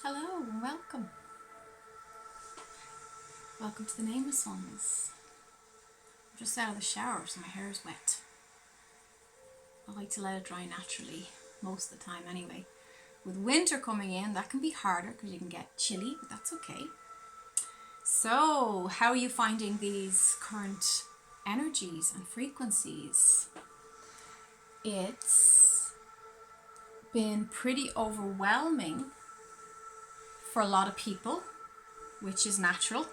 Hello and welcome. Welcome to the Nameless Ones. I'm just out of the shower so my hair is wet. I like to let it dry naturally most of the time anyway. With winter coming in, that can be harder because you can get chilly, but that's okay. So, how are you finding these current energies and frequencies? It's been pretty overwhelming for a lot of people, which is natural.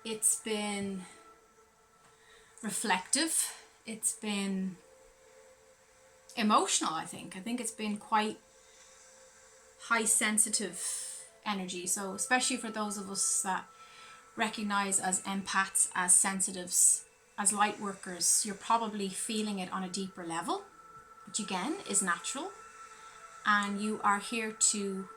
It's been reflective. It's been emotional, I think. I think it's been quite high sensitive energy. So especially for those of us that recognize as empaths, as sensitives, as light workers, you're probably feeling it on a deeper level, which again is natural. And you are here to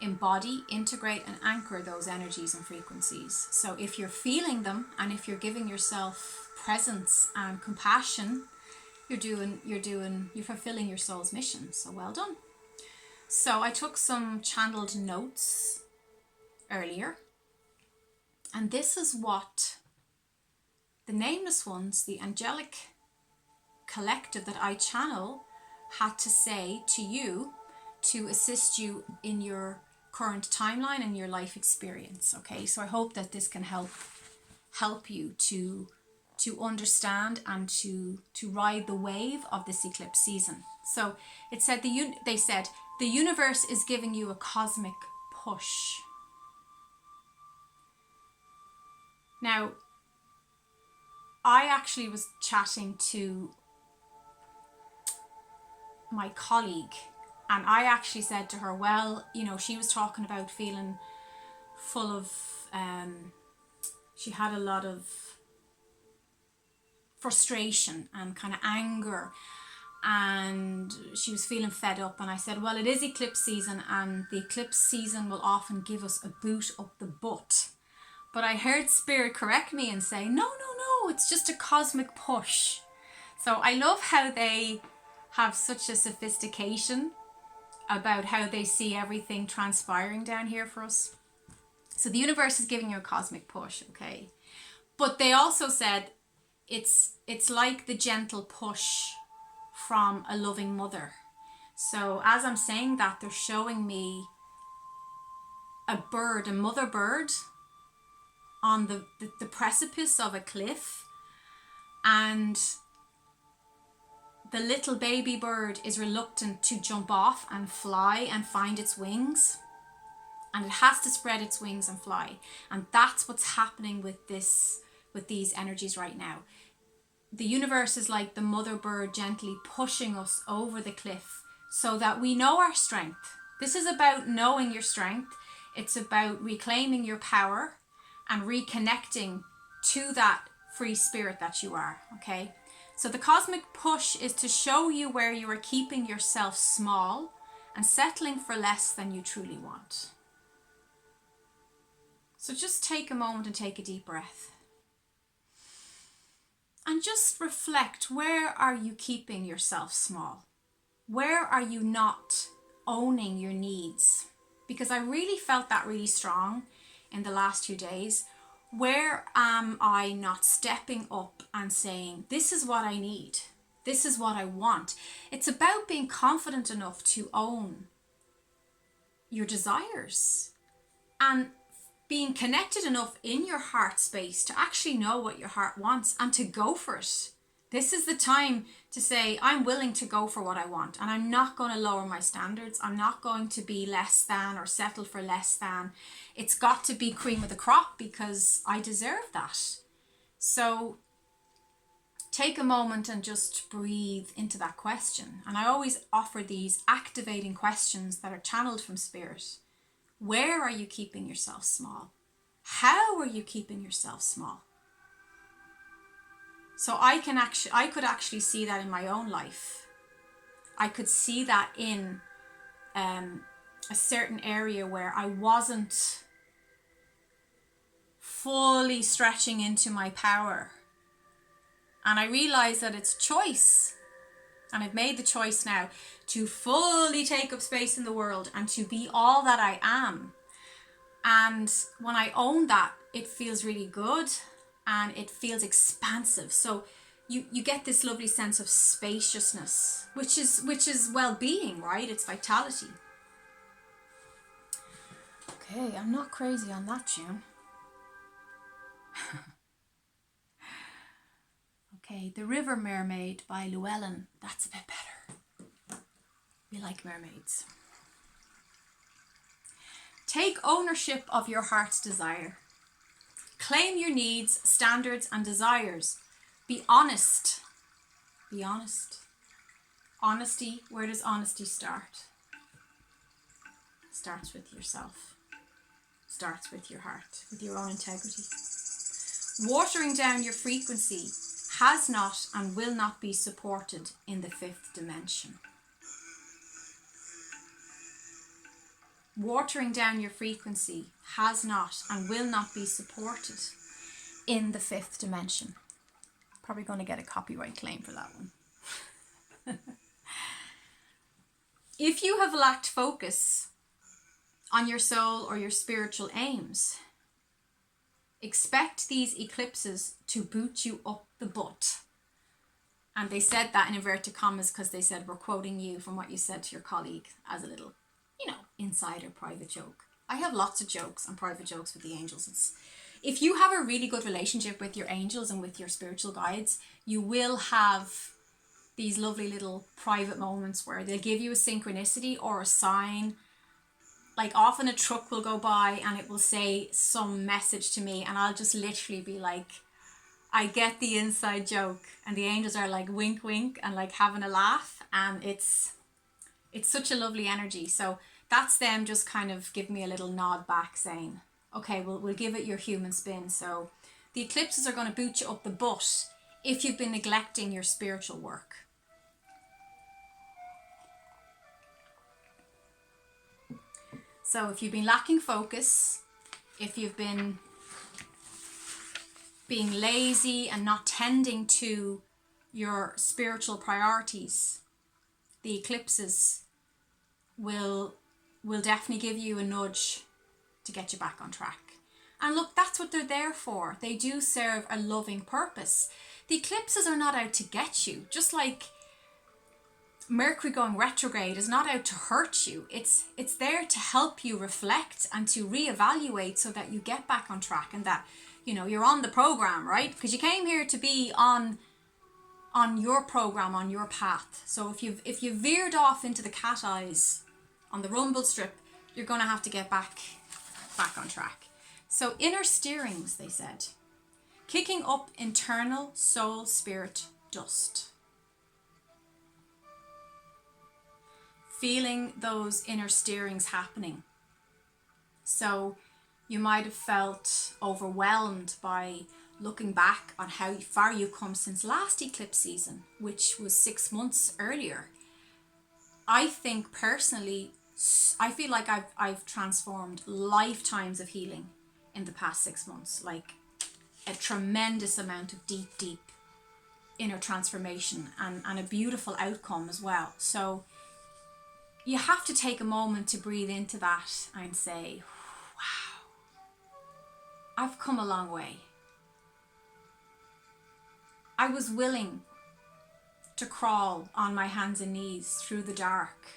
embody, integrate and anchor those energies and frequencies. So if you're feeling them and if you're giving yourself presence and compassion, you're fulfilling your soul's mission. So well done. So I took some channeled notes earlier, and this is what the Nameless Ones, the angelic collective that I channel, had to say to you to assist you in your current timeline and your life experience. Okay, so I hope that this can help you to understand and to ride the wave of this eclipse season. So it said they said the universe is giving you a cosmic push. Now, I actually was chatting to my colleague, and I actually said to her, well, you know, she was talking about feeling full of, she had a lot of frustration and kind of anger, and she was feeling fed up. And I said, well, it is eclipse season, and the eclipse season will often give us a boot up the butt. But I heard Spirit correct me and say, no, it's just a cosmic push. So I love how they have such a sophistication about how they see everything transpiring down here for us. So the universe is giving you a cosmic push, okay? But they also said it's like the gentle push from a loving mother. So as I'm saying that, they're showing me a bird, a mother bird, on the precipice of a cliff, and the little baby bird is reluctant to jump off and fly and find its wings, and it has to spread its wings and fly. And that's what's happening with these energies right now. The universe is like the mother bird gently pushing us over the cliff so that we know our strength. This is about knowing your strength. It's about reclaiming your power and reconnecting to that free spirit that you are, okay? So the cosmic push is to show you where you are keeping yourself small and settling for less than you truly want. So just take a moment and take a deep breath. And just reflect, where are you keeping yourself small? Where are you not owning your needs? Because I really felt that really strong in the last 2 days. Where am I not stepping up and saying, this is what I need, this is what I want? It's about being confident enough to own your desires and being connected enough in your heart space to actually know what your heart wants and to go for it. This is the time to say, I'm willing to go for what I want, and I'm not going to lower my standards. I'm not going to be less than or settle for less than. It's got to be cream of the crop because I deserve that. So take a moment and just breathe into that question. And I always offer these activating questions that are channeled from Spirit. Where are you keeping yourself small? How are you keeping yourself small? So I could actually see that in my own life. I could see that in a certain area where I wasn't fully stretching into my power. And I realized that it's choice. And I've made the choice now to fully take up space in the world and to be all that I am. And when I own that, it feels really good and it feels expansive. So you get this lovely sense of spaciousness, which is well-being, right? It's vitality. Okay, I'm not crazy on that tune. Okay, The River Mermaid by Llewellyn. That's a bit better. We like mermaids. Take ownership of your heart's desire. Claim your needs, standards, and desires. Be honest. Be honest. Honesty, where does honesty start? Starts with yourself. Starts with your heart, with your own integrity. Watering down your frequency has not and will not be supported in the fifth dimension. Watering down your frequency has not and will not be supported in the fifth dimension. Probably going to get a copyright claim for that one. If you have lacked focus on your soul or your spiritual aims, expect these eclipses to boot you up the butt. And they said that in inverted commas because they said, we're quoting you from what you said to your colleague as a little, insider private joke. I have lots of jokes and private jokes with the angels. If you have a really good relationship with your angels and with your spiritual guides, you will have these lovely little private moments where they'll give you a synchronicity or a sign. Like often a truck will go by and it will say some message to me and I'll just literally be like, I get the inside joke, and the angels are like wink wink and like having a laugh, and it's such a lovely energy. So that's them just kind of give me a little nod back saying, okay, we'll give it your human spin. So the eclipses are going to boot you up the butt if you've been neglecting your spiritual work. So if you've been lacking focus, if you've been being lazy and not tending to your spiritual priorities, the eclipses will definitely give you a nudge to get you back on track. And look, that's what they're there for. They do serve a loving purpose. The eclipses are not out to get you, just like Mercury going retrograde is not out to hurt you. It's there to help you reflect and to reevaluate so that you get back on track and that, you're on the program, right? Because you came here to be on your program, on your path. So if you veered off into the cat eyes on the rumble strip, you're going to have to get back on track. So inner steerings, they said. Kicking up internal soul spirit dust. Feeling those inner steerings happening. So you might have felt overwhelmed by looking back on how far you've come since last eclipse season, which was 6 months earlier. I think personally, I feel like I've transformed lifetimes of healing in the past 6 months, like a tremendous amount of deep inner transformation and a beautiful outcome as well. So you have to take a moment to breathe into that and say, wow, I've come a long way. I was willing to crawl on my hands and knees through the dark,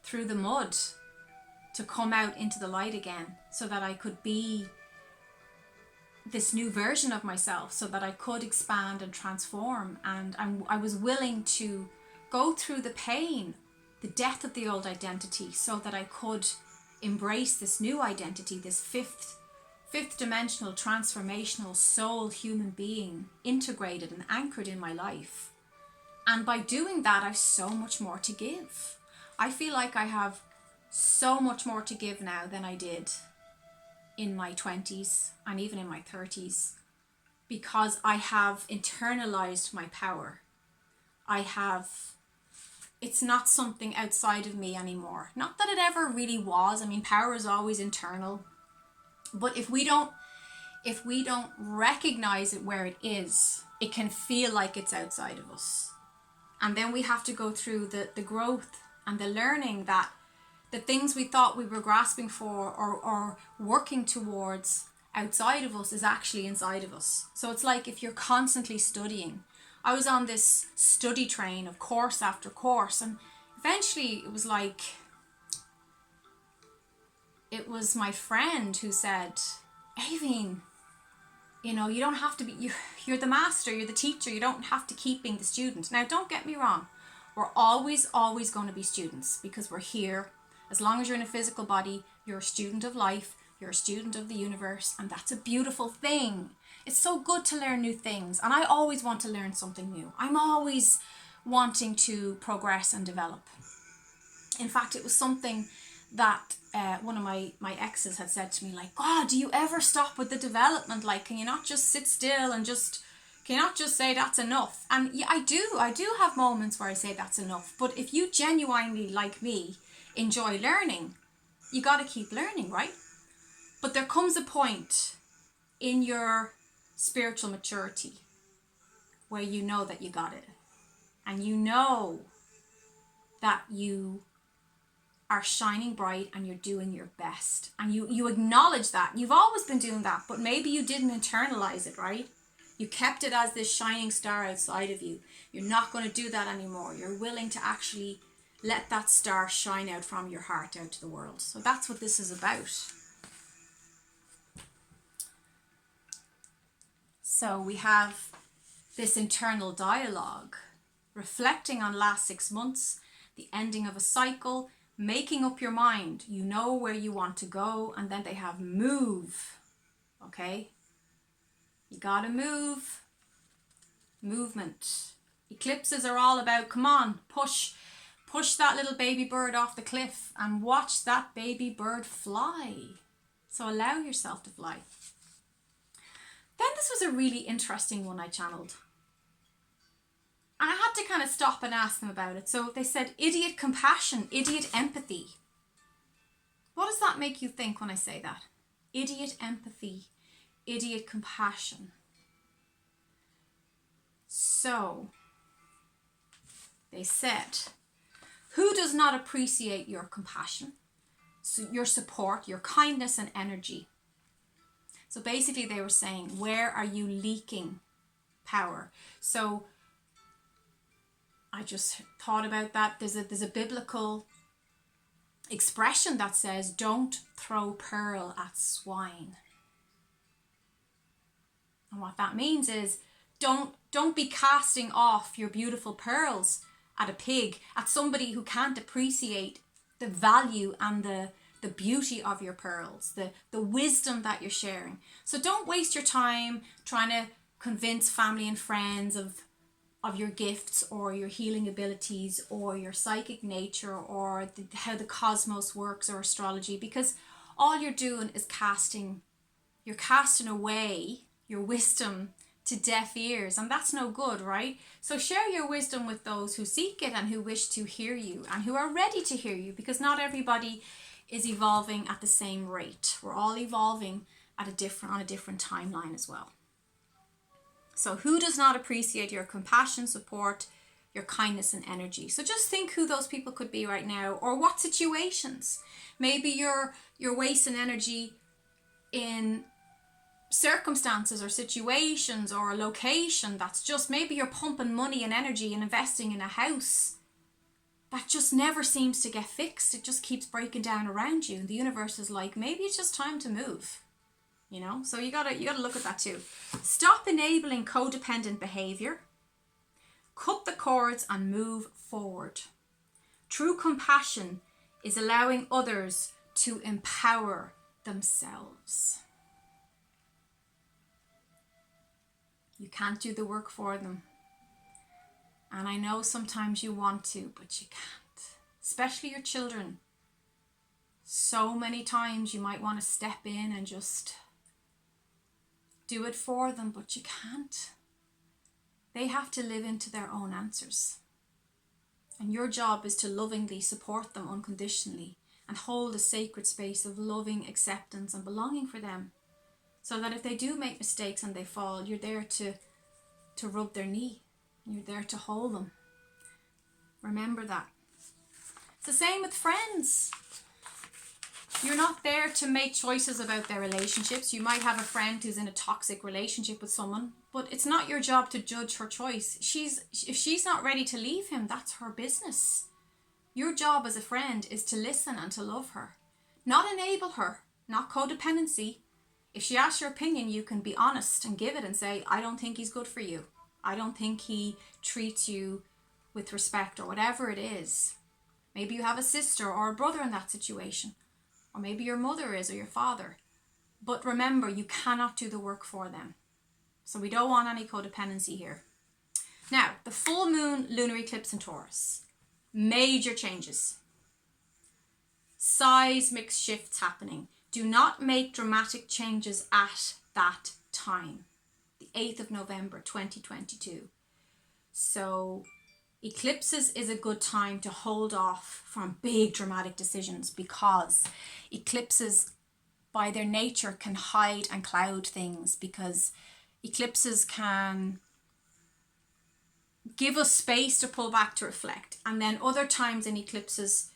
through the mud, to come out into the light again so that I could be this new version of myself, so that I could expand and transform. And I was willing to go through the pain, the death of the old identity, so that I could embrace this new identity, this fifth dimensional transformational soul human being integrated and anchored in my life. And by doing that, I've so much more to give. I feel like I have so much more to give now than I did in my 20s and even in my 30s, because I have internalized my power. It's not something outside of me anymore. Not that it ever really was. I mean, power is always internal. But if we don't recognize it where it is, it can feel like it's outside of us. And then we have to go through the growth and the learning that the things we thought we were grasping for or working towards outside of us is actually inside of us. So it's like if you're constantly studying. I was on this study train of course after course, and eventually it was my friend who said, Aveen, you know, you don't have to be, you're the master, you're the teacher, you don't have to keep being the student. Now, don't get me wrong. We're always going to be students because we're here. As long as you're in a physical body, you're a student of life, you're a student of the universe, and that's a beautiful thing. It's so good to learn new things, and I always want to learn something new. I'm always wanting to progress and develop. In fact, it was something that one of my exes had said to me, like, God, do you ever stop with the development? Like, can you not just sit still and can you not just say that's enough? And yeah, I do have moments where I say that's enough. But if you genuinely, like me, enjoy learning, you got to keep learning, right? But there comes a point in your spiritual maturity where you know that you got it. And you know that you are shining bright and you're doing your best. And you acknowledge that. You've always been doing that, but maybe you didn't internalize it, right? You kept it as this shining star outside of you. You're not going to do that anymore. You're willing to actually let that star shine out from your heart out to the world. So that's what this is about. So we have this internal dialogue, reflecting on last 6 months, the ending of a cycle, making up your mind. You know where you want to go. And then they have move. Okay? You gotta move. Movement. Eclipses are all about, come on, push that little baby bird off the cliff and watch that baby bird fly. So allow yourself to fly. Then this was a really interesting one I channeled. And I had to kind of stop and ask them about it. So they said, idiot compassion, idiot empathy. What does that make you think when I say that? Idiot empathy, idiot compassion. So they said, who does not appreciate your compassion, your support, your kindness and energy? So basically they were saying, where are you leaking power? So I just thought about that. There's a biblical expression that says, don't throw pearl at swine. And what that means is, don't be casting off your beautiful pearls at a pig, at somebody who can't appreciate the value and the beauty of your pearls, the wisdom that you're sharing. So don't waste your time trying to convince family and friends of your gifts or your healing abilities or your psychic nature or how the cosmos works or astrology, because all you're doing is casting away your wisdom to deaf ears, and that's no good, right? So share your wisdom with those who seek it and who wish to hear you and who are ready to hear you, because not everybody is evolving at the same rate. We're all evolving on a different timeline as well. So who does not appreciate your compassion, support, your kindness and energy? So just think who those people could be right now, or what situations. Maybe you're wasting energy in circumstances or situations or a location that's just, maybe you're pumping money and energy and investing in a house that just never seems to get fixed. It just keeps breaking down around you. And the universe is like, maybe it's just time to move. You know, so you gotta look at that too. Stop enabling codependent behavior. Cut the cords and move forward. True compassion is allowing others to empower themselves. You can't do the work for them. And I know sometimes you want to, but you can't. Especially your children. So many times you might want to step in and just do it for them, but you can't. They have to live into their own answers. And your job is to lovingly support them unconditionally and hold a sacred space of loving acceptance and belonging for them. So that if they do make mistakes and they fall, you're there to rub their knee. You're there to hold them Remember that. It's the same with friends. You're not there to make choices about their relationships. You might have a friend who's in a toxic relationship with someone, but it's not your job to judge her choice. If she's not ready to leave him, that's her business. Your job as a friend is to listen and to love her, not enable her, not codependency. If she asks your opinion, you can be honest and give it and say, I don't think he's good for you. I don't think he treats you with respect, or whatever it is. Maybe you have a sister or a brother in that situation. Or maybe your mother is, or your father. But remember, you cannot do the work for them. So we don't want any codependency here. Now, the full moon lunar eclipse in Taurus. Major changes. Seismic shifts happening. Do not make dramatic changes at that time. The 8th of November 2022. So eclipses is a good time to hold off from big dramatic decisions, because eclipses by their nature can hide and cloud things, because eclipses can give us space to pull back to reflect. And then other times in eclipses,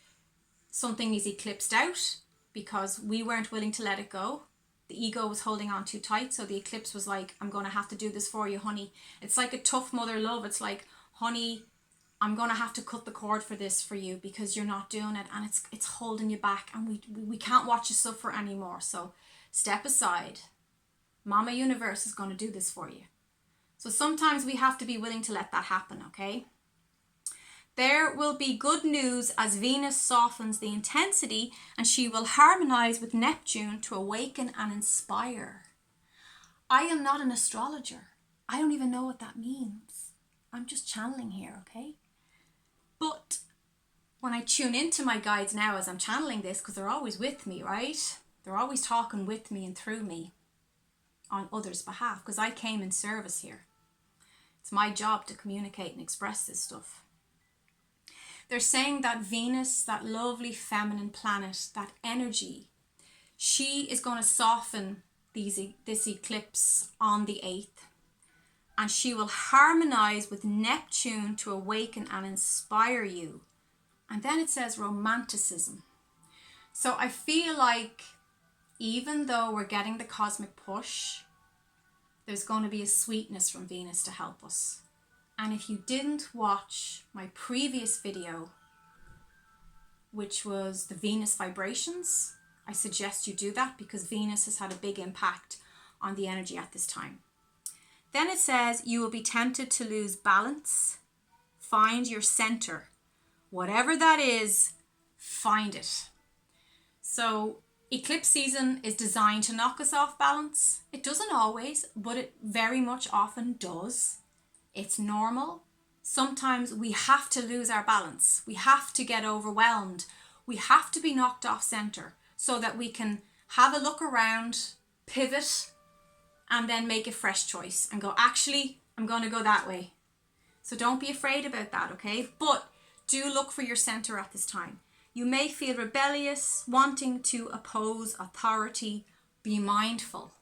something is eclipsed out because we weren't willing to let it go. The ego was holding on too tight. So the eclipse was like, I'm going to have to do this for you, honey. It's like a tough mother love. It's like, honey, I'm going to have to cut the cord for this for you because you're not doing it, and it's holding you back, and we can't watch you suffer anymore. So step aside. Mama Universe is going to do this for you. So sometimes we have to be willing to let that happen, okay? There will be good news as Venus softens the intensity, and she will harmonize with Neptune to awaken and inspire. I am not an astrologer. I don't even know what that means. I'm just channeling here, okay? But when I tune into my guides now as I'm channeling this, because they're always with me, right? They're always talking with me and through me on others' behalf, because I came in service here. It's my job to communicate and express this stuff. They're saying that Venus, that lovely feminine planet, that energy, she is going to soften this eclipse on the 8th. And she will harmonize with Neptune to awaken and inspire you. And then it says romanticism. So I feel like even though we're getting the cosmic push, there's going to be a sweetness from Venus to help us. And if you didn't watch my previous video, which was the Venus vibrations, I suggest you do that, because Venus has had a big impact on the energy at this time. Then it says you will be tempted to lose balance. Find your center. Whatever that is, find it. So eclipse season is designed to knock us off balance. It doesn't always, but it very much often does. It's normal. Sometimes we have to lose our balance. We have to get overwhelmed. We have to be knocked off center so that we can have a look around, pivot, and then make a fresh choice and go, actually, I'm going to go that way. So don't be afraid about that, okay? But do look for your center at this time. You may feel rebellious, wanting to oppose authority. Be mindful.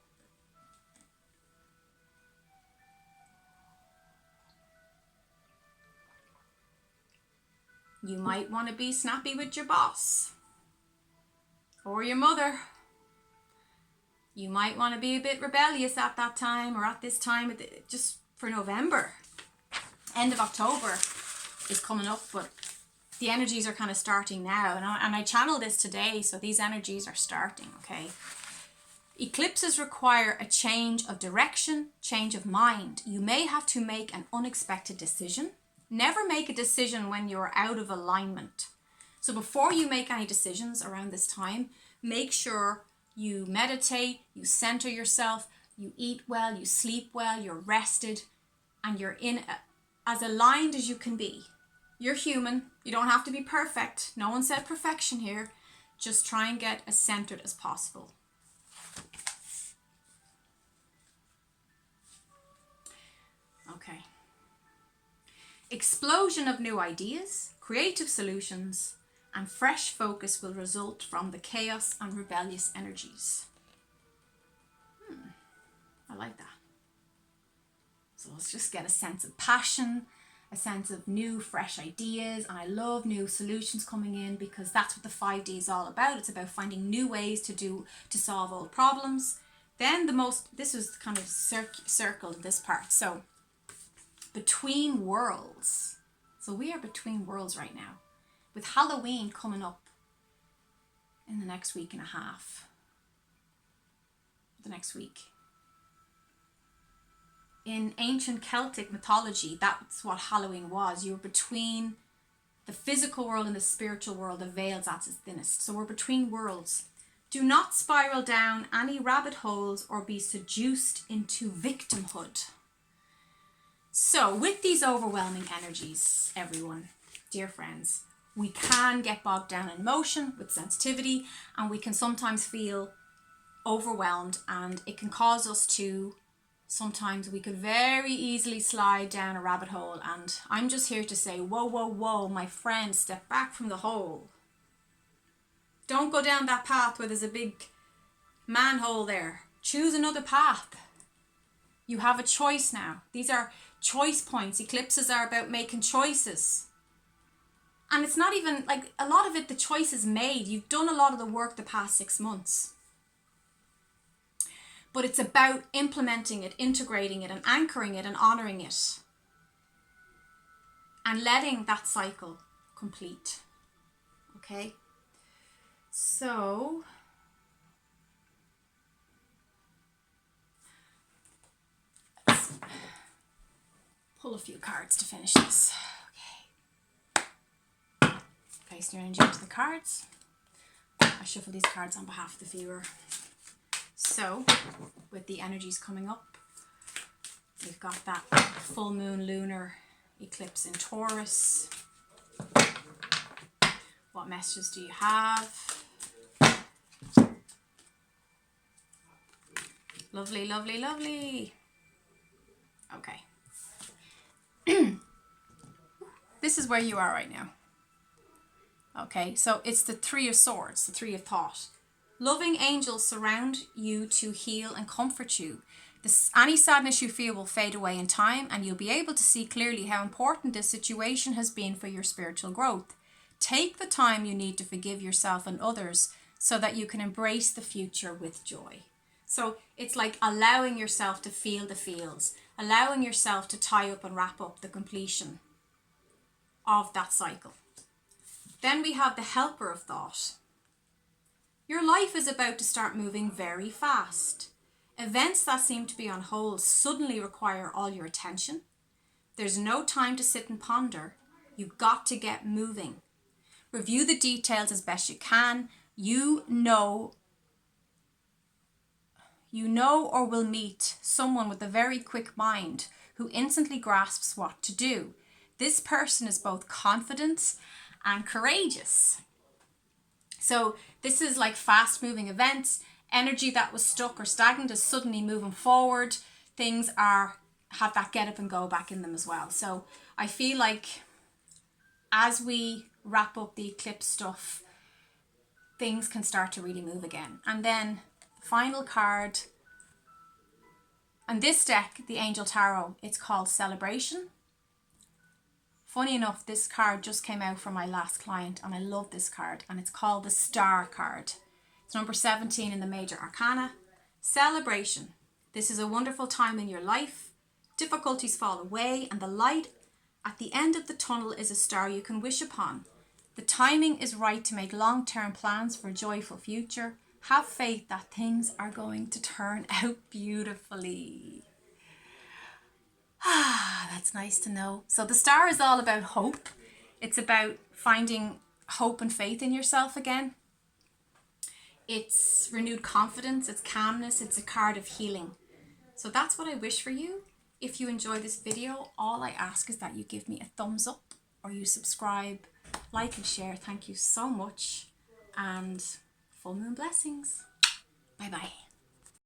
You might want to be snappy with your boss or your mother. You might want to be a bit rebellious at that time, or at this time, just for November. End of October is coming up, but the energies are kind of starting now. And I channeled this today, so these energies are starting, okay? Eclipses require a change of direction, change of mind. You may have to make an unexpected decision. Never make a decision when you're out of alignment. So before you make any decisions around this time, make sure you meditate, you center yourself, you eat well, you sleep well, you're rested, and you're as aligned as you can be. You're human. You don't have to be perfect. No one said perfection here. Just try and get as centered as possible. Okay. Explosion of new ideas, creative solutions, and fresh focus will result from the chaos and rebellious energies. I like that. So let's just get a sense of passion, a sense of new, fresh ideas. And I love new solutions coming in, because that's what the 5D is all about. It's about finding new ways to solve old problems. Then this was kind of circled in this part. So between worlds. So we are between worlds right now, with Halloween coming up in the next week and a half. The next week. In ancient Celtic mythology, that's what Halloween was. You were between the physical world and the spiritual world. The veil's at its thinnest. So we're between worlds. Do not spiral down any rabbit holes or be seduced into victimhood. So with these overwhelming energies, everyone, dear friends, we can get bogged down in emotion with sensitivity, and we can sometimes feel overwhelmed, and it can cause us to, sometimes we could very easily slide down a rabbit hole. And I'm just here to say, whoa, whoa, whoa, my friend, step back from the hole. Don't go down that path where there's a big manhole there. Choose another path. You have a choice now. These are choice points. Eclipses are about making choices. And it's not even like, a lot of it, the choice is made. You've done a lot of the work the past 6 months. But it's about implementing it, integrating it, and anchoring it, and honoring it. And letting that cycle complete. Okay? So let's pull a few cards to finish this. Okay. Place your energy into the cards. I shuffle these cards on behalf of the viewer. So, with the energies coming up, we've got that full moon lunar eclipse in Taurus. What messages do you have? Lovely, lovely, lovely. Okay. This is where you are right now. Okay, so it's the Three of Swords, the Three of Thought. Loving angels surround you to heal and comfort you. Any sadness you feel will fade away in time, and you'll be able to see clearly how important this situation has been for your spiritual growth. Take the time you need to forgive yourself and others so that you can embrace the future with joy. So it's like allowing yourself to feel the feels, allowing yourself to tie up and wrap up the completion of that cycle. Then we have the Helper of Thought. Your life is about to start moving very fast. Events that seem to be on hold suddenly require all your attention. There's no time to sit and ponder. You've got to get moving. Review the details as best you can. You know or will meet someone with a very quick mind who instantly grasps what to do. This person is both confident and courageous. So this is like fast moving events. Energy that was stuck or stagnant is suddenly moving forward. Things have that get up and go back in them as well. So I feel like as we wrap up the eclipse stuff, things can start to really move again. And then the final card, and this deck, the Angel Tarot, it's called Celebration. Funny enough, this card just came out for my last client, and I love this card, and it's called the Star card. It's number 17 in the Major Arcana. Celebration. This is a wonderful time in your life. Difficulties fall away, and the light at the end of the tunnel is a star you can wish upon. The timing is right to make long-term plans for a joyful future. Have faith that things are going to turn out beautifully. That's nice to know. So the Star is all about hope. It's about finding hope and faith in yourself again. It's renewed confidence, it's calmness, it's a card of healing. So that's what I wish for you. If you enjoy this video, all I ask is that you give me a thumbs up or you subscribe, like and share. Thank you so much, and full moon blessings. Bye bye.